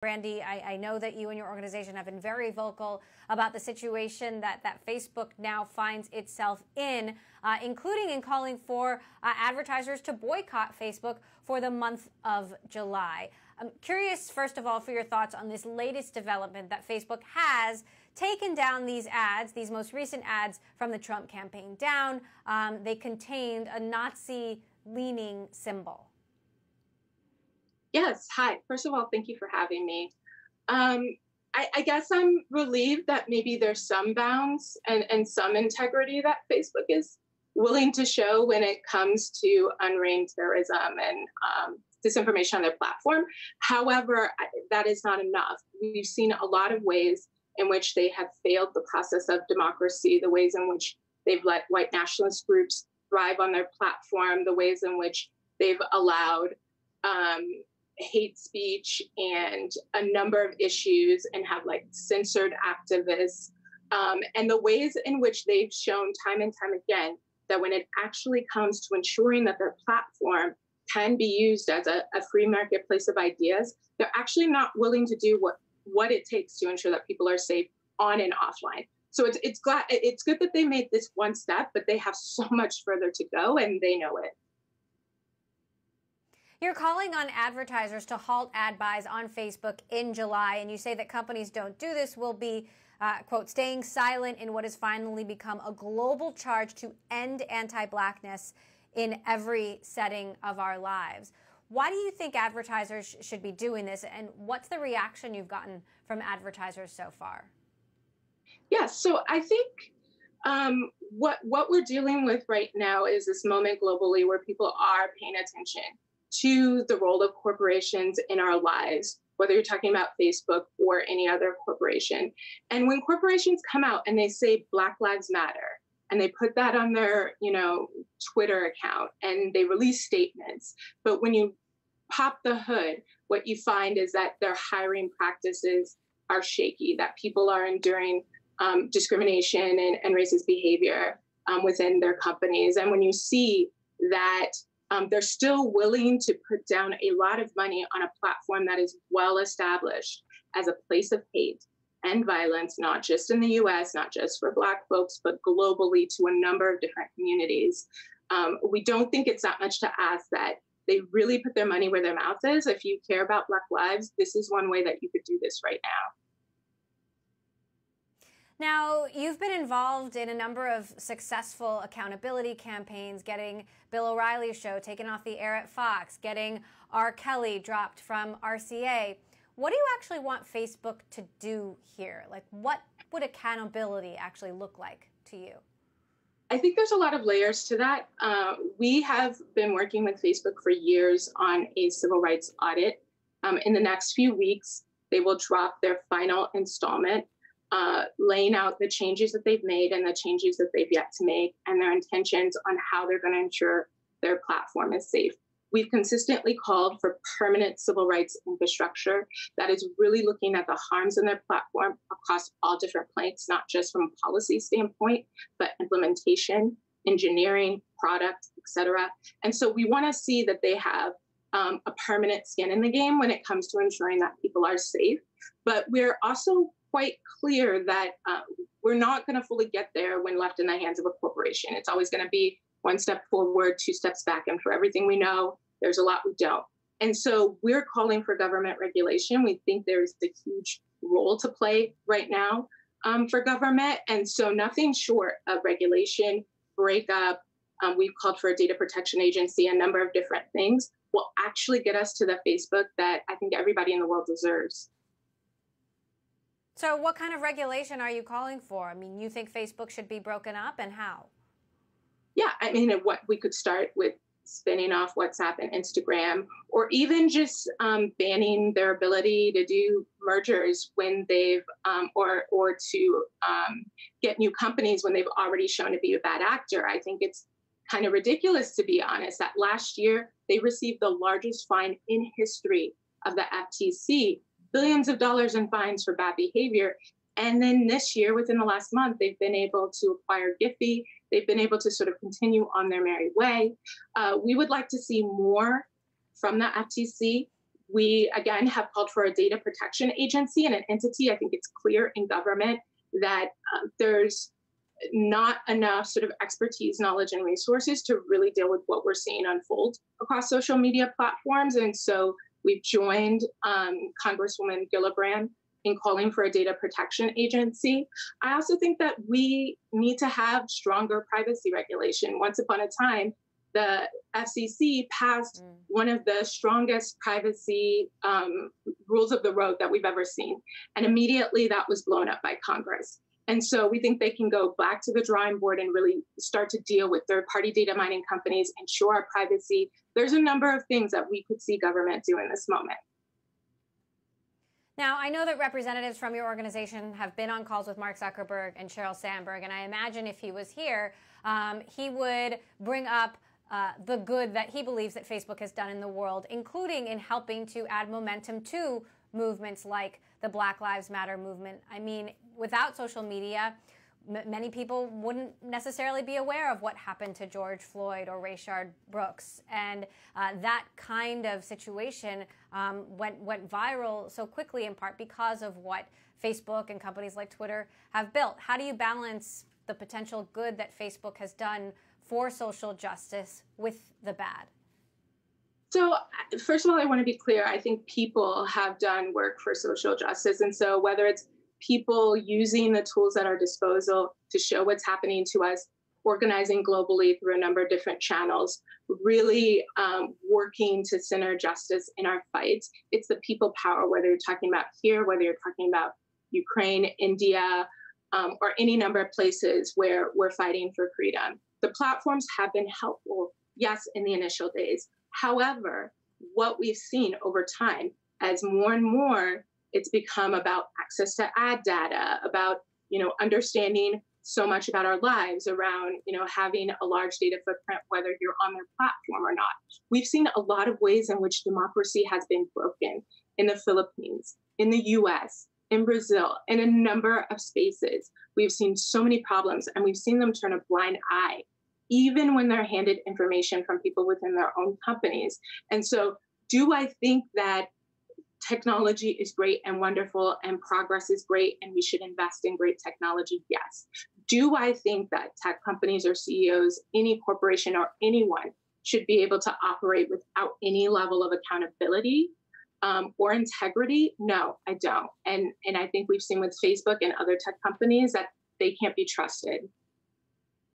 Brandy, I know that you and your organization have been very vocal about the situation that Facebook now finds itself in, including in calling for advertisers to boycott Facebook for the month of July. I'm curious, first of all, for your thoughts on this latest development that Facebook has taken down these ads, these most recent ads from the Trump campaign down. They contained a Nazi-leaning symbol. Yes. Hi. First of all, thank you for having me. I guess I'm relieved that maybe there's some bounds and some integrity that Facebook is willing to show when it comes to unreined terrorism and disinformation on their platform. However, that is not enough. We've seen a lot of ways in which they have failed the process of democracy, the ways in which they've let white nationalist groups thrive on their platform, the ways in which they've allowed hate speech and a number of issues and have censored activists, and the ways in which they've shown time and time again that when it actually comes to ensuring that their platform can be used as a free marketplace of ideas, they're actually not willing to do what it takes to ensure that people are safe on and offline. So it's good that they made this one step, but they have so much further to go, and they know it. You're calling on advertisers to halt ad buys on Facebook in July, and you say that companies don't do this will be, quote, staying silent in what has finally become a global charge to end anti-Blackness in every setting of our lives. Why do you think advertisers should be doing this, and what's the reaction you've gotten from advertisers so far? Yes, so I think what we're dealing with right now is this moment globally where people are paying attention to the role of corporations in our lives, whether you're talking about Facebook or any other corporation. And when corporations come out and they say Black Lives Matter, and they put that on their, Twitter account, and they release statements, but when you pop the hood, what you find is that their hiring practices are shaky, that people are enduring discrimination and racist behavior within their companies. And when you see that they're still willing to put down a lot of money on a platform that is well established as a place of hate and violence, not just in the US, not just for Black folks, but globally to a number of different communities. We don't think it's that much to ask that they really put their money where their mouth is. If you care about Black lives, this is one way that you could do this right now. Now, you've been involved in a number of successful accountability campaigns, getting Bill O'Reilly's show taken off the air at Fox, getting R. Kelly dropped from RCA. What do you actually want Facebook to do here? What would accountability actually look like to you? I think there's a lot of layers to that. We have been working with Facebook for years on a civil rights audit. In the next few weeks, they will drop their final installment, laying out the changes that they've made and the changes that they've yet to make, and their intentions on how they're going to ensure their platform is safe. We've consistently called for permanent civil rights infrastructure that is really looking at the harms in their platform across all different planks, not just from a policy standpoint, but implementation, engineering, product, et cetera. And so we want to see that they have a permanent skin in the game when it comes to ensuring that people are safe. But we're also quite clear that we're not going to fully get there when left in the hands of a corporation. It's always going to be one step forward, two steps back. And for everything we know, there's a lot we don't. And so we're calling for government regulation. We think there's a huge role to play right now for government. And so nothing short of regulation, breakup, we've called for a data protection agency, a number of different things will actually get us to the Facebook that I think everybody in the world deserves. So what kind of regulation are you calling for? I mean, you think Facebook should be broken up, and how? Yeah, I mean, what we could start with spinning off WhatsApp and Instagram, or even just banning their ability to do mergers when they've, or to get new companies when they've already shown to be a bad actor. I think it's kind of ridiculous, to be honest, that last year they received the largest fine in history of the FTC, billions of dollars in fines for bad behavior. And then this year, within the last month, they've been able to acquire Giphy. They've been able to sort of continue on their merry way. We would like to see more from the FTC. We, again, have called for a data protection agency and an entity. I think it's clear in government that there's not enough sort of expertise, knowledge, and resources to really deal with what we're seeing unfold across social media platforms. And so we've joined Congresswoman Gillibrand in calling for a data protection agency. I also think that we need to have stronger privacy regulation. Once upon a time, the FCC passed one of the strongest privacy rules of the road that we've ever seen. And immediately that was blown up by Congress. And so we think they can go back to the drawing board and really start to deal with third-party data mining companies, ensure our privacy. There's a number of things that we could see government do in this moment. Now, I know that representatives from your organization have been on calls with Mark Zuckerberg and Sheryl Sandberg, and I imagine if he was here, he would bring up the good that he believes that Facebook has done in the world, including in helping to add momentum to movements like the Black Lives Matter movement. I mean, without social media, many people wouldn't necessarily be aware of what happened to George Floyd or Rayshard Brooks. And that kind of situation went viral so quickly, in part because of what Facebook and companies like Twitter have built. How do you balance the potential good that Facebook has done for social justice with the bad? So first of all, I want to be clear. I think people have done work for social justice. And so whether it's people using the tools at our disposal to show what's happening to us, organizing globally through a number of different channels, really working to center justice in our fights. It's the people power, whether you're talking about here, whether you're talking about Ukraine, India, or any number of places where we're fighting for freedom. The platforms have been helpful, yes, in the initial days. However, what we've seen over time, as more and more it's become about access to ad data, about, understanding so much about our lives, around, having a large data footprint, whether you're on their platform or not. We've seen a lot of ways in which democracy has been broken in the Philippines, in the US, in Brazil, in a number of spaces. We've seen so many problems, and we've seen them turn a blind eye, even when they're handed information from people within their own companies. And so do I think that technology is great and wonderful and progress is great and we should invest in great technology? Yes. Do I think that tech companies or CEOs, any corporation or anyone should be able to operate without any level of accountability or integrity? No, I don't. And I think we've seen with Facebook and other tech companies that they can't be trusted.